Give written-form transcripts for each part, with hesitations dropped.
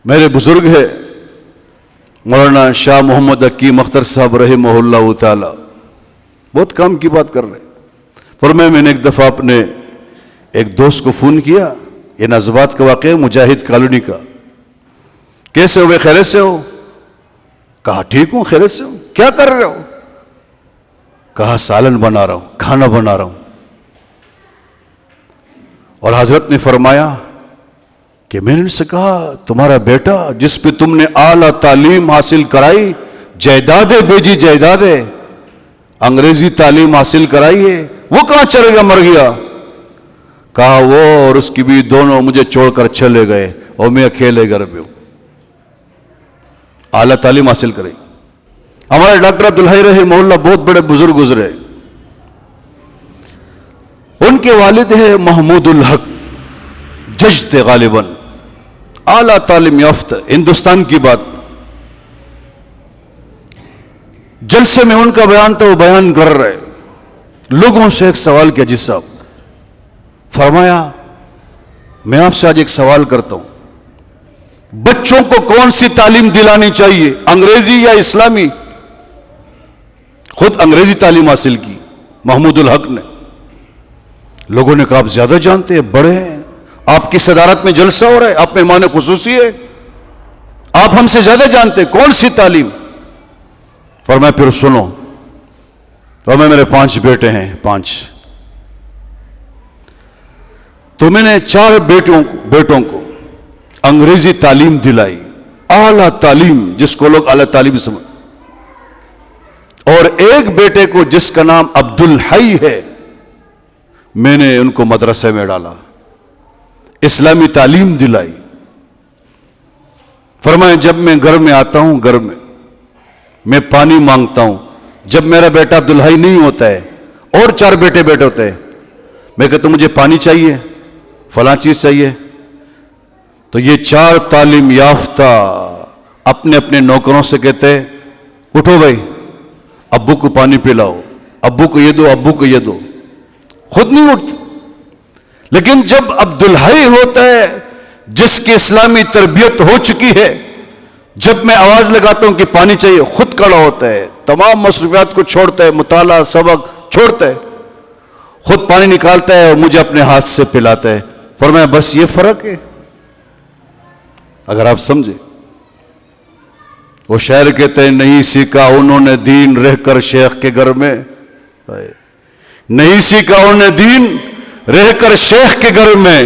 میرے بزرگ ہے مولانا شاہ محمد حکیم اختر صاحب رحمہ اللہ تعالی، بہت کام کی بات کر رہے ہیں۔ فرمایا میں نے ایک دفعہ اپنے ایک دوست کو فون کیا، یہ نازبات کا واقعہ مجاہد کالونی کا، کیسے ہوئے، خیریت سے ہو؟ کہا ٹھیک ہوں، خیریت سے ہوں۔ کیا کر رہے ہو؟ کہا سالن بنا رہا ہوں، کھانا بنا رہا ہوں۔ اور حضرت نے فرمایا کہ میں نے ان سے کہا تمہارا بیٹا جس پہ تم نے اعلیٰ تعلیم حاصل کرائی، جائیدادیں بیجی، جائیدادیں، انگریزی تعلیم حاصل کرائی ہے، وہ کہاں چلے گیا، مر گیا؟ کہا وہ اور اس کی بھی دونوں مجھے چھوڑ کر چلے گئے اور میں اکیلے گھر میں ہوں۔ اعلیٰ تعلیم حاصل کرائی۔ ہمارے ڈاکٹر عبدالحی رحمہ اللہ بہت بڑے بزرگ گزرے، ان کے والد ہیں محمود الحق جج تھے غالباً، اعلیٰ تعلیم یافتہ، ہندوستان کی بات۔ جلسے میں ان کا بیان تھا، وہ بیان کر رہے، لوگوں سے ایک سوال کیا جی صاحب، فرمایا میں آپ سے آج ایک سوال کرتا ہوں، بچوں کو کون سی تعلیم دلانی چاہیے، انگریزی یا اسلامی؟ خود انگریزی تعلیم حاصل کی محمود الحق نے۔ لوگوں نے کہا آپ زیادہ جانتے ہیں، بڑے ہیں، آپ کی صدارت میں جلسہ ہو رہا ہے، آپ مہمان خصوصی ہے، آپ ہم سے زیادہ جانتے ہیں، کون سی تعلیم؟ فرمایا پھر سنو، فرمایا میرے 5 بیٹے ہیں، 5، تو میں نے 4 بیٹوں کو انگریزی تعلیم دلائی، اعلیٰ تعلیم، جس کو لوگ اعلیٰ تعلیم سمجھ، اور ایک بیٹے کو جس کا نام عبدالحی ہے، میں نے ان کو مدرسے میں ڈالا، اسلامی تعلیم دلائی۔ فرمایا جب میں گھر میں آتا ہوں، گھر میں پانی مانگتا ہوں، جب میرا بیٹا عبدالحی نہیں ہوتا ہے اور 4 بیٹے ہوتے ہیں، میں کہتا ہوں مجھے پانی چاہیے، فلاں چیز چاہیے، تو یہ 4 تعلیم یافتہ اپنے اپنے نوکروں سے کہتے ہیں اٹھو بھائی، ابو کو پانی پلاؤ، ابو کو یہ دو، ابو کو یہ دو، خود نہیں اٹھتے۔ لیکن جب عبدالحی ہوتا ہے جس کی اسلامی تربیت ہو چکی ہے، جب میں آواز لگاتا ہوں کہ پانی چاہیے، خود کھڑا ہوتا ہے، تمام مصروفیات کو چھوڑتا ہے، مطالعہ سبق چھوڑتا ہے، خود پانی نکالتا ہے اور مجھے اپنے ہاتھ سے پلاتا ہے۔ فرمایا بس یہ فرق ہے، اگر آپ سمجھے۔ وہ شاعر کہتے ہیں نہیں سیکھا انہوں نے دین رہ کر شیخ کے گھر میں، نہیں سیکھا انہوں نے دین رہ کر شیخ کے گھر میں،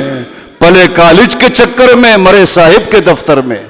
پلے کالج کے چکر میں، مرے صاحب کے دفتر میں۔